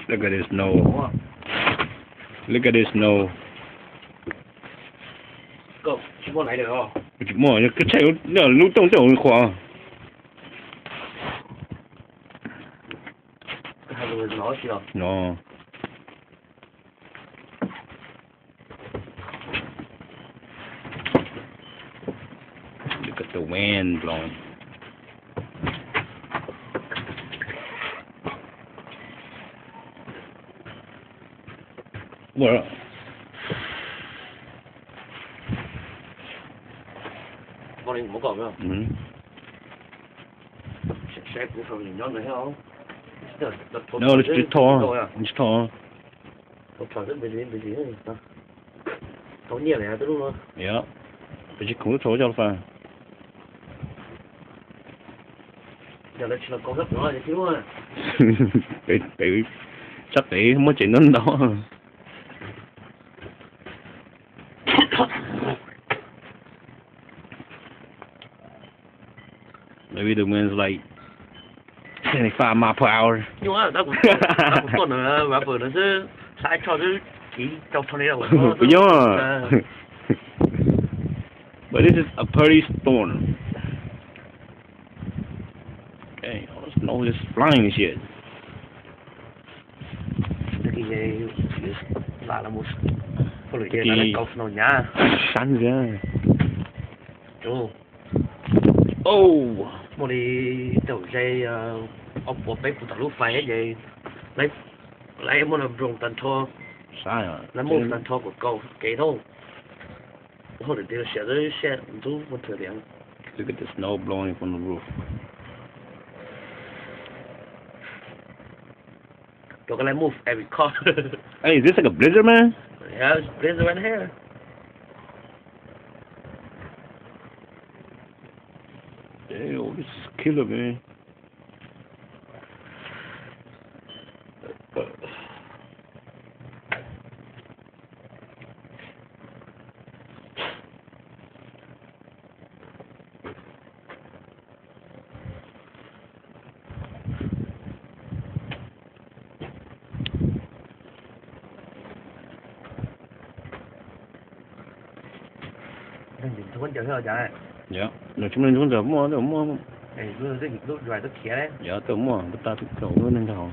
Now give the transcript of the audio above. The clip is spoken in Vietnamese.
Look at this snow. Look at this snow. Go, chỉ mua này được không? Mua cái chạy nó lưu động cho người khoa. Hai người nói gì đâu? No. Look at the wind blowing. What? Con này không có không? Mm. Sẽ cũng phải nhìn nhận này không? No, it's just tall. It's tall. Tôi chọn rất bên dưới này. Có nhiều này tôi đúng không? Yeah. But you cũng thổi cho phải. Giờ nó chỉ là có gấp nữa chứ đúng không? Bị chắc bị không có chuyện đến đó. Maybe the wind's like 75 miles per hour. Nhưng mà ta cũng còn nữa và vừa nó chứ sai cho chứ chỉ trong thằng này đâu. Yeah. But this is a pretty storm. Okay, all the snow is flying and shit. Cái gì là một có lẽ là câu snow nhá. Sáng ra. Chú. Oh. Một đi đầu dây ông bộ bếp của tàu lúa phai ấy vậy lấy em muốn làm rồng tàn thô sai à lấy một tàn thô của cầu kỹ thôi hồi để xe tới xe chú một thời điểm. Look at the snow blowing from the roof. You're gonna move every car. Hey, is this like a blizzard, man? Yeah, it's blizzard right here. Ew, this is killer, man. Tôi vẫn chờ theo chạy. Dạ, rồi chúng mình cũng giờ mua, Này, lúc rồi tôi khía đấy. Dạ, tôi mua, tôi ta thích cậu nữa nên thôi.